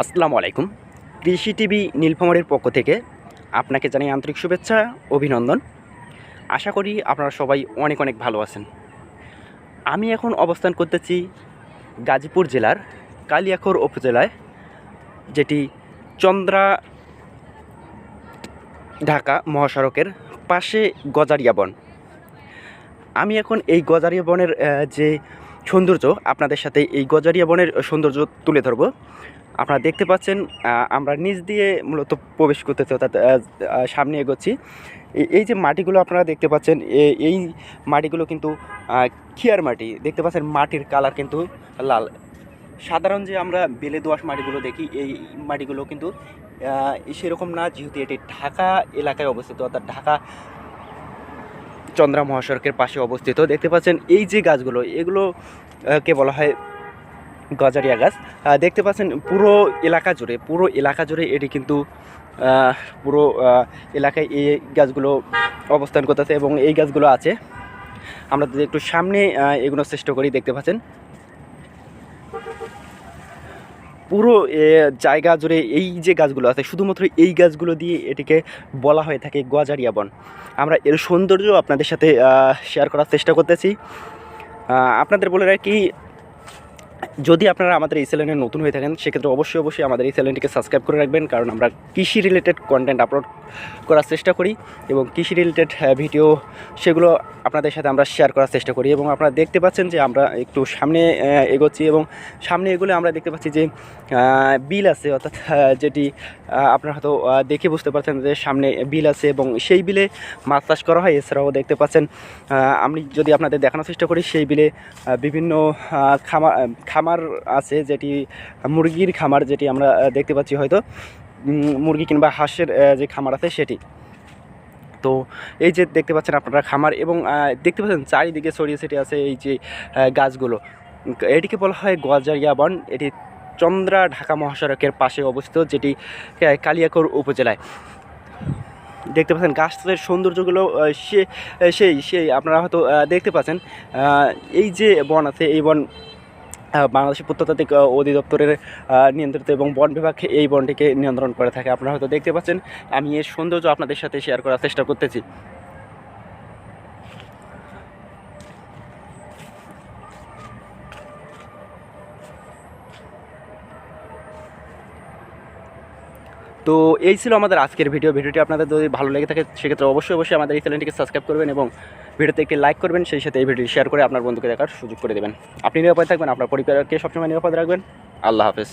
আসসালামু আলাইকুম। কৃষি টিভি নীলফামারীর পক্ষ থেকে আপনাকে জানাই আন্তরিক শুভেচ্ছা, অভিনন্দন। আশা করি আপনারা সবাই অনেক অনেক ভালো আছেন। আমি এখন অবস্থান করতেছি গাজীপুর জেলার কালিয়াকৈর উপজেলায়, যেটি চন্দ্রা ঢাকা মহাসড়কের পাশে গজারিয়া বন। আমি এখন এই গজারিয়া বনের যে সৌন্দর্য, আপনাদের সাথে এই গজারিয়া বনের সৌন্দর্য তুলে ধরব। আপনারা দেখতে পাচ্ছেন আমরা নিচ দিয়ে মূলত প্রবেশ করতেছি, অর্থাৎ সামনে এগোচ্ছি। এই যে মাটিগুলো আপনারা দেখতে পাচ্ছেন, এই মাটিগুলো কিন্তু খিয়ার মাটি। দেখতে পাচ্ছেন মাটির কালার কিন্তু লাল। সাধারণ যে আমরা বেলে দোআঁশ মাটিগুলো দেখি, এই মাটিগুলো কিন্তু সেরকম না, যেহেতু এটি ঢাকা এলাকায় অবস্থিত, অর্থাৎ ঢাকা চন্দ্রা মহাসড়কের পাশে অবস্থিত। দেখতে পাচ্ছেন এই যে গাছগুলো, এগুলো কে বলা হয় গজারিয়া গাছ। দেখতে পাচ্ছেন পুরো এলাকা জুড়ে এটি কিন্তু পুরো এলাকায় এই গাছগুলো অবস্থান করতেছে এবং এই গাছগুলো আছে। আমরা যদি একটু সামনে এগোনোর চেষ্টা করি, দেখতে পাচ্ছেন পুরো জায়গা জুড়ে এই যে গাছগুলো আছে, শুধুমাত্র এই গাছগুলো দিয়ে এটিকে বলা হয়ে থাকে গজারিয়া বন। আমরা এর সৌন্দর্য আপনাদের সাথে শেয়ার করার চেষ্টা করতেছি। আপনাদের বলে রাখি, যদি আপনারা আমাদের এই চ্যানেলে নতুন হয়ে থাকেন, সেক্ষেত্রে অবশ্যই আমাদের এই চ্যানেলটিকে সাবস্ক্রাইব করে রাখবেন, কারণ আমরা কৃষি রিলেটেড কন্টেন্ট আপলোড করার চেষ্টা করি এবং কৃষি রিলেটেড ভিডিও সেগুলো আপনাদের সাথে আমরা শেয়ার করার চেষ্টা করি। এবং আপনারা দেখতে পাচ্ছেন যে আমরা একটু সামনে এগোচ্ছি এবং সামনে এগোলে আমরা দেখতে পাচ্ছি যে বিল আছে, অর্থাৎ যেটি আপনারা হয়তো দেখে বুঝতে পারছেন যে সামনে বিল আছে এবং সেই বিলে মাছ চাষ করা হয়। এছাড়াও দেখতে পাচ্ছেন, আমি যদি আপনাদের দেখানোর চেষ্টা করি, সেই বিলে বিভিন্ন খামার আছে, যেটি মুরগির খামার, যেটি আমরা দেখতে পাচ্ছি হয়তো মুরগি কিংবা হাঁসের যে খামার আছে সেটি। তো এই যে দেখতে পাচ্ছেন আপনারা খামার, এবং দেখতে পাচ্ছেন চারিদিকে ছড়িয়ে ছিটিয়ে আছে এই যে গাছগুলো। এটিকে বলা হয় গজারিয়া বন। এটি চন্দ্রা ঢাকা মহাসড়কের পাশে অবস্থিত, যেটি কালিয়াকৈর উপজেলায়। দেখতে পাচ্ছেন গাছের সৌন্দর্যগুলো সেই আপনারা হয়তো দেখতে পাচ্ছেন। এই যে বন আছে, এই বন বাংলাদেশের প্রত্নতাত্ত্বিক অধিদপ্তরের নিয়ন্ত্রিত এবং বন বিভাগ এই বনটিকে নিয়ন্ত্রণ করে থাকে। আপনারা হয়তো দেখতে পাচ্ছেন, আমি এর সৌন্দর্য আপনাদের সাথে শেয়ার করার চেষ্টা করতেছি। তো এই ছিল আমাদের আজকের ভিডিওটি আপনাদের যদি ভালো লেগে থাকে, সেক্ষেত্রে অবশ্যই আমাদের এই চ্যানেলটিকে সাবস্ক্রাইব করবেন এবং ভিডিওতে একটি লাইক করবেন, সেই সাথে এই ভিডিওটি শেয়ার করে আপনার বন্ধুকে দেখার সুযোগ করে দেবেন। আপনি নিরাপদ থাকবেন, আপনার পরিবারকে সবসময় নিরাপদ রাখবেন। আল্লাহ হাফেজ।